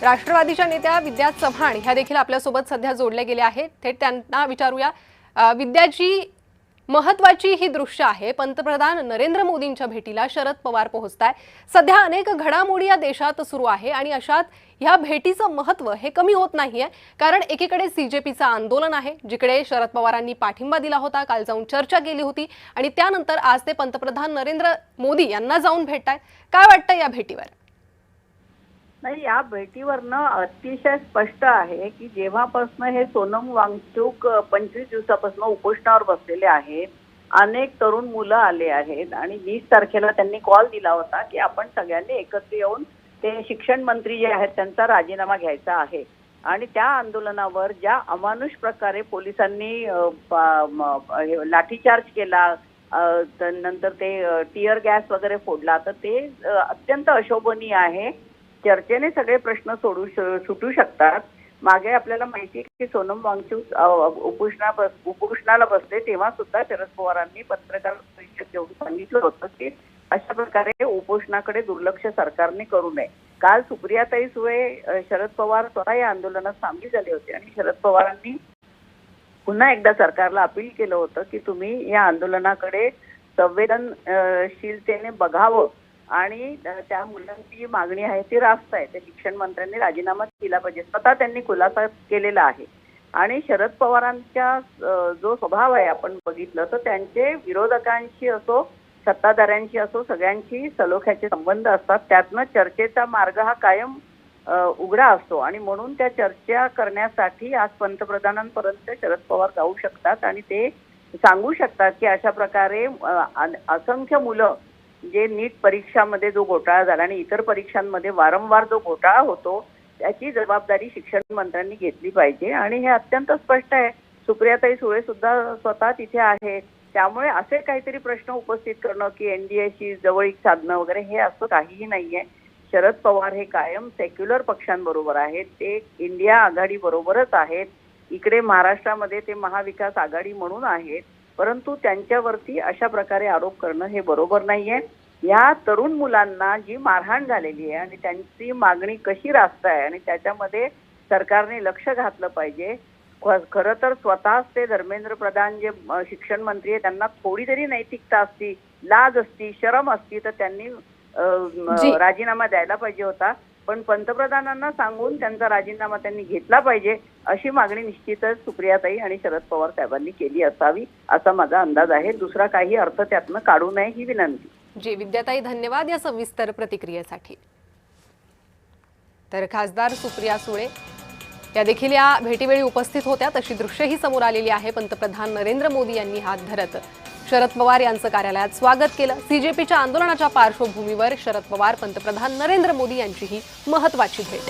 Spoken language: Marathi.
राष्ट्रवादीच्या नेत्या विद्या चव्हाण ह्या देखील आपल्यासोबत सध्या जोडल्या गेल्या आहेत। थेट त्यांना विचारूया, विद्याजी, महत्त्वाची ही दृश्य आहे। पंतप्रधान नरेंद्र मोदींच्या भेटीला शरद पवार पोहोचताय। सध्या अनेक घडामोडी या देशात सुरू आहे आणि अशात ह्या भेटीचं महत्त्व हे कमी होत नाहीये, कारण एकीकडे सीजेपीचं आंदोलन आहे, जिकडे शरद पवारांनी पाठिंबा दिला होता, काल जाऊन चर्चा केली होती आणि त्यानंतर आज ते पंतप्रधान नरेंद्र मोदी यांना जाऊन भेटतायत। काय वाटतं या भेटीवर? नाही, या भेटीवरनं अतिशय स्पष्ट आहे की जेव्हापासून हे सोनम वांगचूक 25 दिवसापासून उपोषणावर बसलेले आहेत, अनेक तरुण मुलं आले आहेत आणि 20 तारखेला त्यांनी कॉल दिला होता की आपण सगळ्यांनी एकत्र येऊन ते शिक्षण मंत्री जे आहेत त्यांचा राजीनामा घ्यायचा आहे। आणि त्या आंदोलनावर ज्या अमानुष प्रकारे पोलिसांनी लाठीचार्ज केला, नंतर ते टियर गॅस वगैरे फोडला, तर ते अत्यंत अशोभनीय आहे। चर्चेने सगळे प्रश्न सुटू शकतात। मागे आपल्याला माहिती आहे की सोनम वांगचूक उपोषणाला बसले तेव्हा सुद्धा शरद पवारांनी पत्रकार परिषद घेऊन सांगितलं होतं की अशा प्रकारे उपोषणाकडे दुर्लक्ष सरकारने करू नये। काल सुप्रियाताई सुळे, शरद पवार स्वतः या आंदोलनात सामील झाले होते आणि शरद पवारांनी पुन्हा एकदा सरकारला अपील केलं होतं की तुम्ही या आंदोलनाकडे संवेदनशीलतेने बघावं आणि त्या मुलांची जी मागणी आहे ती रास्त आहे, त्या शिक्षण मंत्र्यांनी राजीनामा दिला पाहिजे, स्वतः त्यांनी खुलासा केलेला आहे। आणि शरद पवारांचा जो स्वभाव आहे आपण बघितलं तर त्यांचे विरोधकांशी असो, सत्ताधाऱ्यांशी असो, सगळ्यांशी सलोख्याचे संबंध असतात। त्यातनं चर्चेचा मार्ग हा कायम उघडा असतो आणि म्हणून त्या चर्चा करण्यासाठी आज पंतप्रधानांपर्यंत शरद पवार जाऊ शकतात आणि ते सांगू शकतात की अशा प्रकारे असंख्य मुलं जे नीट परीक्षामध्ये जो घोटाळा झाला आणि इतर परीक्षांमध्ये वारंवार जो घोटाळा होतो त्याची जबाबदारी शिक्षण मंत्र्यांनी घेतली पाहिजे। आणि हे अत्यंत स्पष्ट आहे, सुप्रियाताई सुळे सुद्धा स्वतः तिथे आहेत। त्यामुळे असे काहीतरी प्रश्न उपस्थित करणं की एनडीएशी जवळीक साधणं वगैरे हे असं काहीही नाहीये। शरद पवार हे कायम सेक्युलर पक्षांबरोबर आहेत, ते इंडिया आघाडी बरोबरच आहेत, इकडे महाराष्ट्रामध्ये ते महाविकास आघाडी म्हणून आहेत, परंतु त्यांच्यावरती अशा प्रकारे आरोप करणं हे बरोबर नाहीये। या तरुण मुलांना जी मारहाण झालेली आहे आणि त्यांची मागणी कशी रास्त आहे आणि त्याच्यामध्ये सरकारने लक्ष घातलं पाहिजे। खरं तर स्वतःच ते धर्मेंद्र प्रधान जे शिक्षण मंत्री आहे त्यांना थोडी तरी नैतिकता असती, लाज असती, शरम असती तर त्यांनी राजीनामा द्यायला पाहिजे होता, पण पंतप्रधानांना सांगून त्यांचा राजीनामा त्यांनी घेतला पाहिजे अशी मागणी निश्चितच सुप्रियाताई आणि शरद पवार साहेबांनी केली असावी असा माझा अंदाज आहे। दुसरा काही अर्थ त्यातनं काढू नये ही विनंती। जी विद्याताई, धन्यवाद या सविस्तर प्रतिक्रियेसाठी। तर खासदार सुप्रिया सुळे या देखील या भेटीवेळी उपस्थित होत्या, तशी दृश्यही समोर आलेली आहे। पंतप्रधान नरेंद्र मोदी यांनी हात धरत शरद पवार यांचं कार्यालयात स्वागत केलं। सीजेपीच्या आंदोलनाच्या पार्श्वभूमीवर शरद पवार, पंतप्रधान नरेंद्र मोदी यांची ही महत्त्वाची भेट।